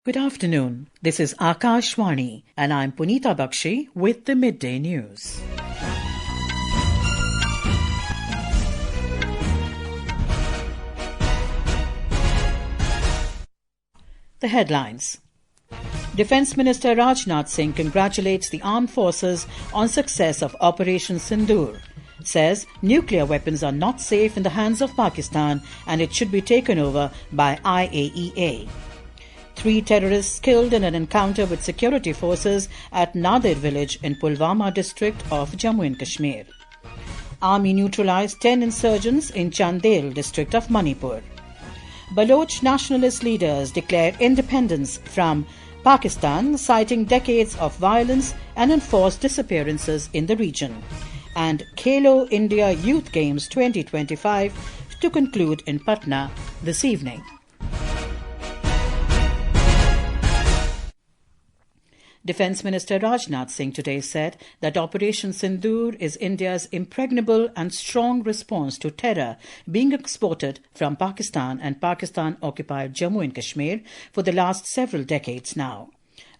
Good afternoon. This is Akashwani and I'm Punita Bakshi with the Midday News. The headlines. Defence Minister Rajnath Singh congratulates the armed forces on success of Operation Sindoor. Says nuclear weapons are not safe in the hands of Pakistan and it should be taken over by IAEA. 3 terrorists killed in an encounter with security forces at Nader village in Pulwama district of Jammu and Kashmir. Army neutralised 10 insurgents in Chandel District of Manipur. Baloch nationalist leaders declare independence from Pakistan, citing decades of violence and enforced disappearances in the region. And Khelo India Youth Games 2025 to conclude in Patna this evening. Defence Minister Rajnath Singh today said that Operation Sindoor is India's impregnable and strong response to terror being exported from Pakistan and Pakistan-occupied Jammu and Kashmir for the last several decades now.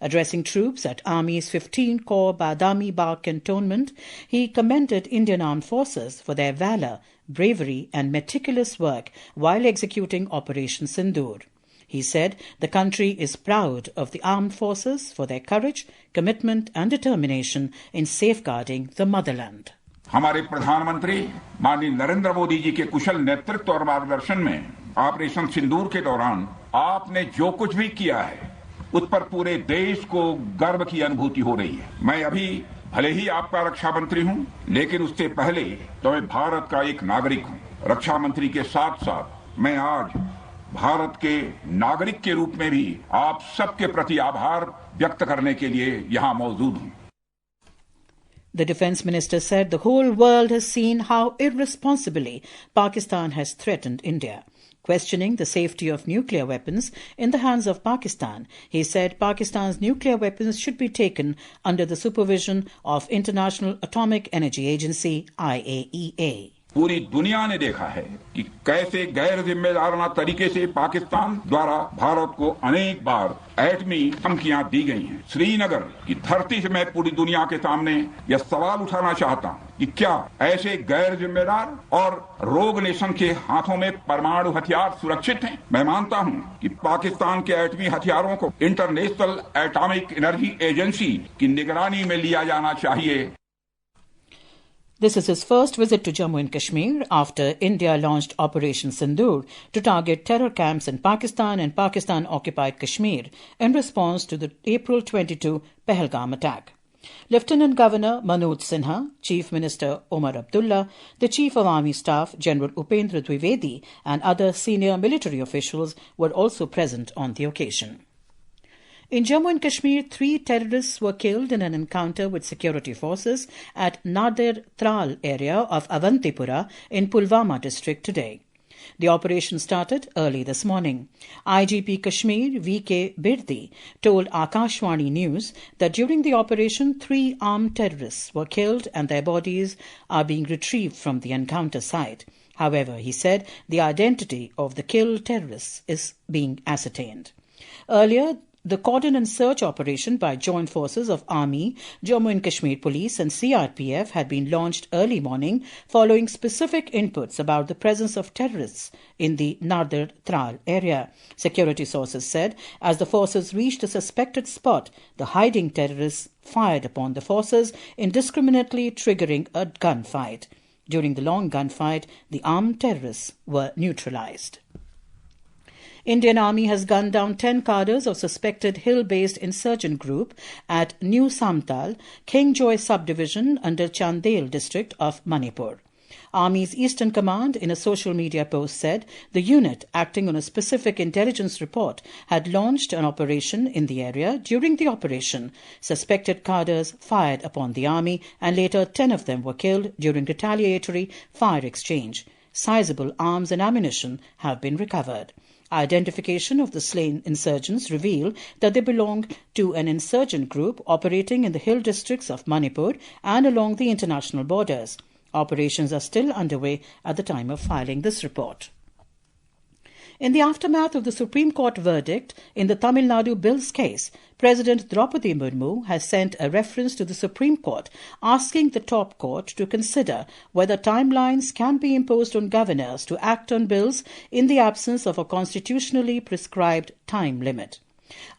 Addressing troops at Army's 15 Corps Badami Bagh cantonment, he commended Indian Armed Forces for their valour, bravery and meticulous work while executing Operation Sindoor. He said the country is proud of the armed forces for their courage, commitment and determination in safeguarding the motherland. हमारे प्रधानमंत्री माननीय नरेंद्र मोदी जी के कुशल नेतृत्व और मार्गदर्शन में operation सिंदूर के दौरान आपने जो कुछ भी किया है उस पर पूरे देश को गर्व की अनुभूति हो रही है। मैं अभी भले ही आपका रक्षा मंत्री हूं, लेकिन उससे पहले तो मैं भारत का एक नागरिक हूं। रक्षा मंत्री के साथ-साथ मैं आज भारत के नागरिक के रूप में भी आप सबके प्रति आभार व्यक्त करने के लिए यहां मौजूद हूं। The Defence Minister said the whole world has seen how irresponsibly Pakistan has threatened India. Questioning the safety of nuclear weapons in the hands of Pakistan, he said Pakistan's nuclear weapons should be taken under the supervision of International Atomic Energy Agency, IAEA. पूरी दुनिया ने देखा है कि कैसे गैर जिम्मेदाराना तरीके से पाकिस्तान द्वारा भारत को अनेक बार एटमी धमकियां दी गई हैं। श्रीनगर की धरती से मैं पूरी दुनिया के सामने यह सवाल उठाना चाहता हूं कि क्या ऐसे गैर जिम्मेदार और रोग नेशन के हाथों में परमाणु हथियार सुरक्षित हैं? मैं मानता हूं कि पाकिस्तान के एटमी हथियारों को इंटरनेशनल एटॉमिक एनर्जी एजेंसी की निगरानी में लिया जाना चाहिए। This is his first visit to Jammu and Kashmir after India launched Operation Sindoor to target terror camps in Pakistan and Pakistan-occupied Kashmir in response to the April 22 Pahalgam attack. Lieutenant Governor Manoj Sinha, Chief Minister Omar Abdullah, the Chief of Army Staff General Upendra Dwivedi and other senior military officials were also present on the occasion. In Jammu and Kashmir, 3 terrorists were killed in an encounter with security forces at Nader Tral area of Avantipura in Pulwama district today. The operation started early this morning. IGP Kashmir V.K. Birdi told Akashwani News that during the operation, 3 armed terrorists were killed and their bodies are being retrieved from the encounter site. However, he said the identity of the killed terrorists is being ascertained. Earlier, the cordon and search operation by joint forces of Army, Jammu and Kashmir Police and CRPF had been launched early morning following specific inputs about the presence of terrorists in the Nader Tral area. Security sources said as the forces reached a suspected spot, the hiding terrorists fired upon the forces, indiscriminately triggering a gunfight. During the long gunfight, the armed terrorists were neutralised. Indian Army has gunned down 10 cadres of suspected hill-based insurgent group at New Samtal, Kingjoy subdivision under Chandel District of Manipur. Army's Eastern Command, in a social media post, said the unit, acting on a specific intelligence report, had launched an operation in the area. During the operation, suspected cadres fired upon the army and later 10 of them were killed during retaliatory fire exchange. Sizable arms and ammunition have been recovered. Identification of the slain insurgents reveal that they belong to an insurgent group operating in the hill districts of Manipur and along the international borders. Operations are still underway at the time of filing this report. In the aftermath of the Supreme Court verdict in the Tamil Nadu Bills case, President Draupadi Murmu has sent a reference to the Supreme Court asking the top court to consider whether timelines can be imposed on governors to act on bills in the absence of a constitutionally prescribed time limit.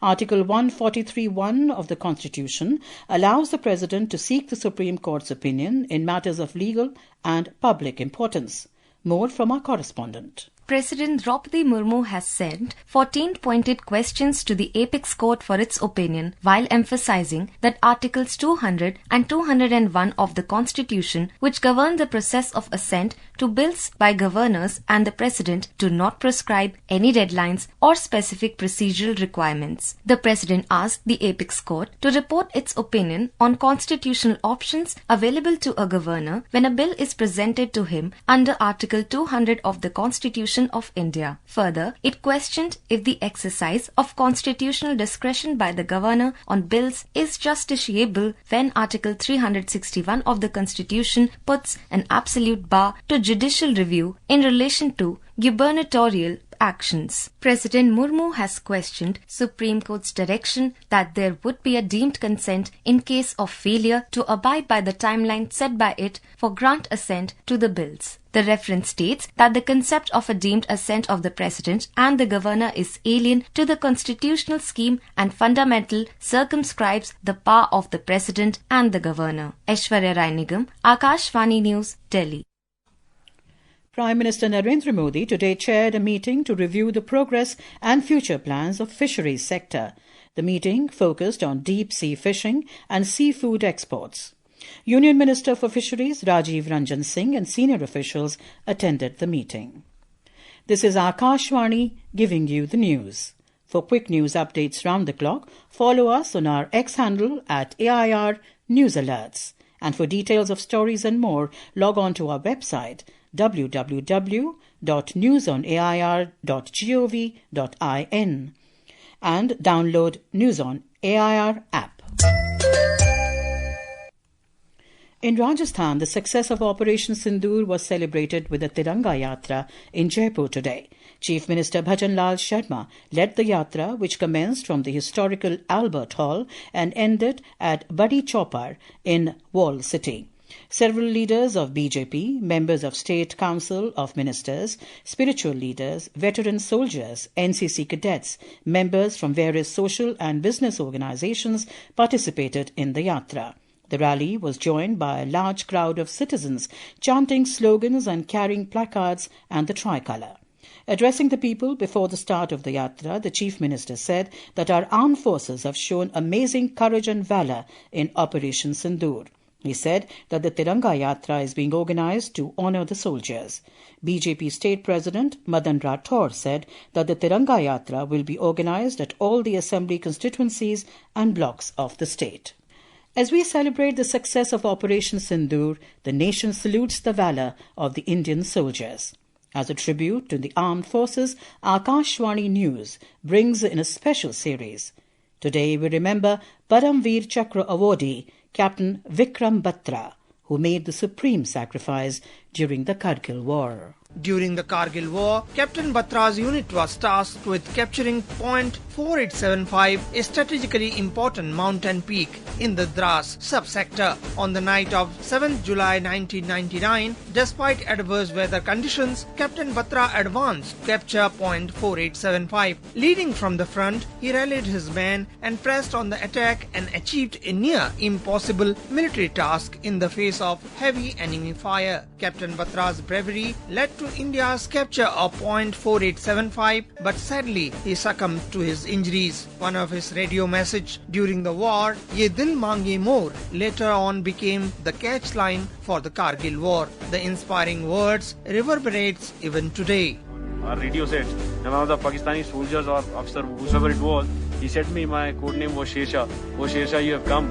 Article 143(1) of the Constitution allows the President to seek the Supreme Court's opinion in matters of legal and public importance. More from our correspondent. President Draupadi Murmu has sent 14 pointed questions to the Apex Court for its opinion, while emphasizing that Articles 200 and 201 of the Constitution, which govern the process of assent to bills by governors and the President, do not prescribe any deadlines or specific procedural requirements. The President asked the Apex Court to report its opinion on constitutional options available to a governor when a bill is presented to him under Article 200 of the Constitution of India. Further, it questioned if the exercise of constitutional discretion by the governor on bills is justiciable when Article 361 of the Constitution puts an absolute bar to judicial review in relation to gubernatorial actions. President Murmu has questioned Supreme Court's direction that there would be a deemed consent in case of failure to abide by the timeline set by it for grant assent to the bills. The reference states that the concept of a deemed assent of the President and the Governor is alien to the constitutional scheme and fundamental circumscribes the power of the President and the Governor. Aishwarya Rai Nigam, Akashvani News, Delhi. Prime Minister Narendra Modi today chaired a meeting to review the progress and future plans of fisheries sector. The meeting focused on deep-sea fishing and seafood exports. Union Minister for Fisheries Rajiv Ranjan Singh and senior officials attended the meeting. This is Akashvani giving you the news. For quick news updates round the clock, follow us on our X handle at AIR News Alerts. And for details of stories and more, log on to our website www.newsonair.gov.in and download News on AIR app. In Rajasthan, the success of Operation Sindoor was celebrated with a Tiranga Yatra in Jaipur today. Chief Minister Bhajan Lal Sharma led the yatra, which commenced from the historical Albert Hall and ended at Badi Chopar in Wall City. Several leaders of BJP, members of State Council of Ministers, spiritual leaders, veteran soldiers, NCC cadets, members from various social and business organizations participated in the yatra. The rally was joined by a large crowd of citizens chanting slogans and carrying placards and the tricolour. Addressing the people before the start of the yatra, the Chief Minister said that our armed forces have shown amazing courage and valour in Operation Sindoor. He said that the Tiranga Yatra is being organised to honour the soldiers. BJP State President Madan Rathore said that the Tiranga Yatra will be organised at all the assembly constituencies and blocks of the state. As we celebrate the success of Operation Sindoor, the nation salutes the valour of the Indian soldiers. As a tribute to the armed forces, Akashvani News brings in a special series. Today we remember Paramveer Chakra awardee Captain Vikram Batra, who made the supreme sacrifice during the Kargil War. During the Kargil War, Captain Batra's unit was tasked with capturing Point 4875, a strategically important mountain peak in the Dras subsector. On the night of 7th July 1999, despite adverse weather conditions, Captain Batra advanced to capture Point 4875. Leading from the front, he rallied his men and pressed on the attack and achieved a near impossible military task in the face of heavy enemy fire. Captain Batra's bravery led to India's capture of Point 4875, but sadly he succumbed to his injuries. One of his radio messages during the war, "Ye dil mange more," later on became the catch line for the Kargil War. The inspiring words reverberates even today. Our radio said, and one of the Pakistani soldiers or officer, whoever it was, he said to me, my code name was Shersha. Oh Shersha, you have come.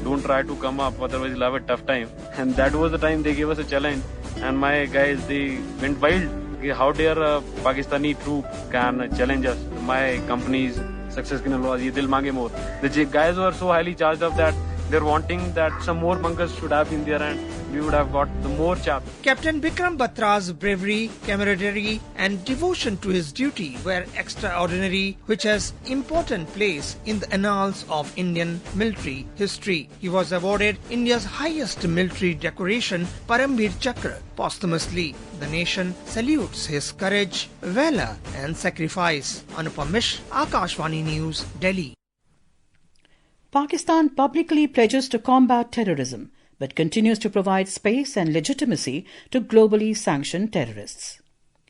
Don't try to come up, otherwise you'll have a tough time. And that was the time they gave us a challenge. And my guys, they went wild. How dare a Pakistani troop can challenge us? My company's success can was ye dil mange more. The guys were so highly charged up that They're wanting that some more bunkers should have been there and we would have got the more chaps. Captain Bikram Batra's bravery, camaraderie and devotion to his duty were extraordinary, which has important place in the annals of Indian military history. He was awarded India's highest military decoration, Paramveer Chakra, posthumously. The nation salutes his courage, valor and sacrifice. Anupam Mishra, Akashvani News, Delhi. Pakistan publicly pledges to combat terrorism, but continues to provide space and legitimacy to globally sanctioned terrorists.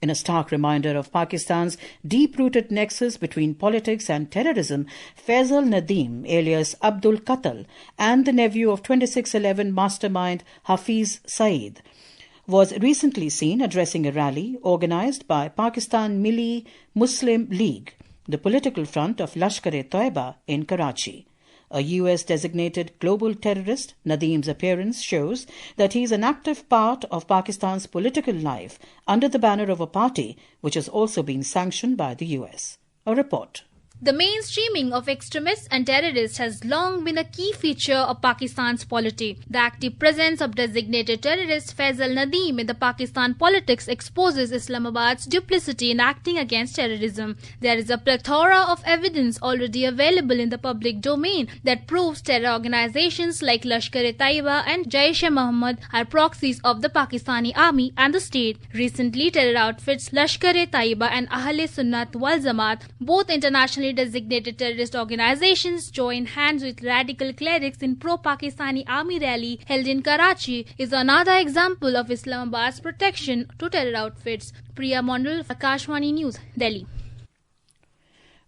In a stark reminder of Pakistan's deep-rooted nexus between politics and terrorism, Faisal Nadeem, alias Abdul Qatl, and the nephew of 2611 mastermind Hafiz Saeed, was recently seen addressing a rally organised by Pakistan Milli Muslim League, the political front of Lashkar-e-Toiba in Karachi. A US-designated global terrorist, Nadeem's appearance shows that he is an active part of Pakistan's political life under the banner of a party which has also been sanctioned by the US. A report. The mainstreaming of extremists and terrorists has long been a key feature of Pakistan's polity. The active presence of designated terrorist Faisal Nadeem in the Pakistan politics exposes Islamabad's duplicity in acting against terrorism. There is a plethora of evidence already available in the public domain that proves terror organizations like Lashkar-e-Taiba and Jaish-e-Mohammed are proxies of the Pakistani army and the state. Recently, terror outfits Lashkar-e-Taiba and Ahl-e-Sunnat wal-Jamaat, both internationally designated terrorist organizations, join hands with radical clerics in pro-Pakistani army rally held in Karachi, is another example of Islamabad's protection to terror outfits. Priya Mondal, Akashvani News, Delhi.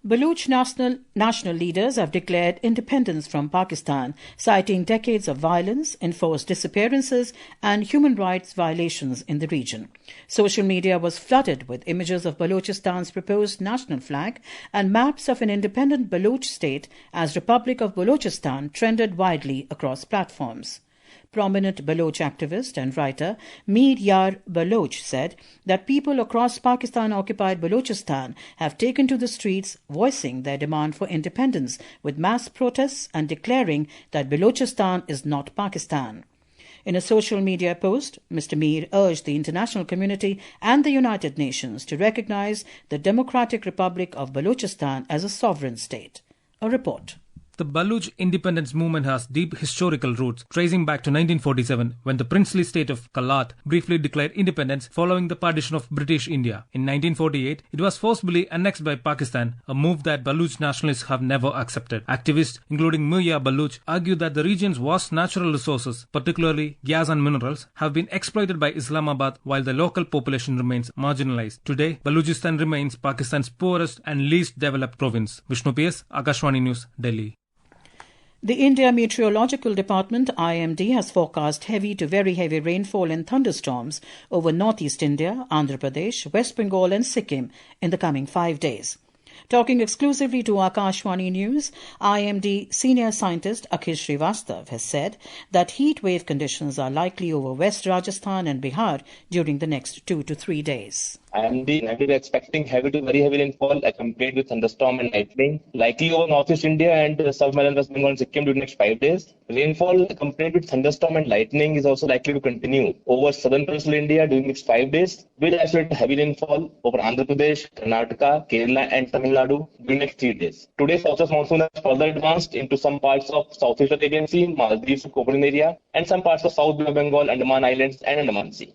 Baloch national leaders have declared independence from Pakistan, citing decades of violence, enforced disappearances and human rights violations in the region. Social media was flooded with images of Balochistan's proposed national flag, and maps of an independent Baloch state as Republic of Balochistan trended widely across platforms. Prominent Baloch activist and writer Mir Yar Baloch said that people across Pakistan-occupied Balochistan have taken to the streets voicing their demand for independence with mass protests and declaring that Balochistan is not Pakistan. In a social media post, Mr. Mir urged the international community and the United Nations to recognize the Democratic Republic of Balochistan as a sovereign state. A report. The Baloch independence movement has deep historical roots, tracing back to 1947, when the princely state of Kalat briefly declared independence following the partition of British India. In 1948, it was forcibly annexed by Pakistan, a move that Baloch nationalists have never accepted. Activists, including Mir Yar Baloch, argue that the region's vast natural resources, particularly gas and minerals, have been exploited by Islamabad while the local population remains marginalized. Today, Balochistan remains Pakistan's poorest and least developed province. Vishnu PS, Akashvani News, Delhi. The India Meteorological Department, IMD, has forecast heavy to very heavy rainfall and thunderstorms over northeast India, Andhra Pradesh, West Bengal and Sikkim in the coming 5 days. Talking exclusively to Akashvani News, IMD senior scientist Akhil Srivastav has said that heat wave conditions are likely over West Rajasthan and Bihar during the next 2 to 3 days. IMD is expecting heavy to very heavy rainfall accompanied with thunderstorm and lightning, likely over northeast India and South West Bengal and Sikkim during the next 5 days. Rainfall accompanied with thunderstorm and lightning is also likely to continue over southern coastal India during the next 5 days, with isolated heavy rainfall over Andhra Pradesh, Karnataka, Kerala and Tamil Nadu during the next 3 days. Today, southwest monsoon has further advanced into some parts of Southeast Arabian Sea, Maldives, Korean area, and some parts of South Bengal, Andaman Islands and Andaman Sea.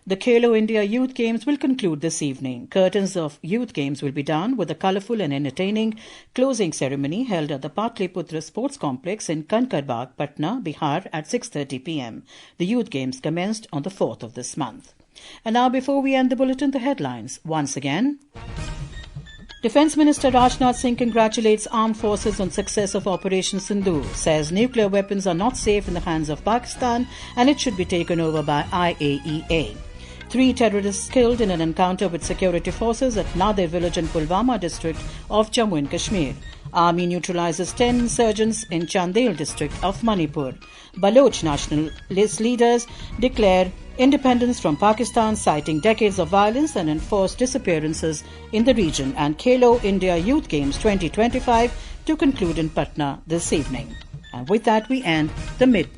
The Khelo India Youth Games will conclude this evening. Curtains of Youth Games will be down with a colourful and entertaining closing ceremony held at the Patliputra Sports Complex in Kankarabagh, Patna, Bihar at 6:30 p.m. The Youth Games commenced on the 4th of this month. And now, before we end the bulletin, the headlines once again. Defence Minister Rajnath Singh congratulates armed forces on success of Operation Sindoor, says nuclear weapons are not safe in the hands of Pakistan and it should be taken over by IAEA. 3 terrorists killed in an encounter with security forces at Nader village in Pulwama district of Jammu and Kashmir. Army neutralises 10 insurgents in Chandel District of Manipur. Baloch nationalist leaders declare independence from Pakistan, citing decades of violence and enforced disappearances in the region. And Khelo India Youth Games 2025 to conclude in Patna this evening. And with that, we end the mid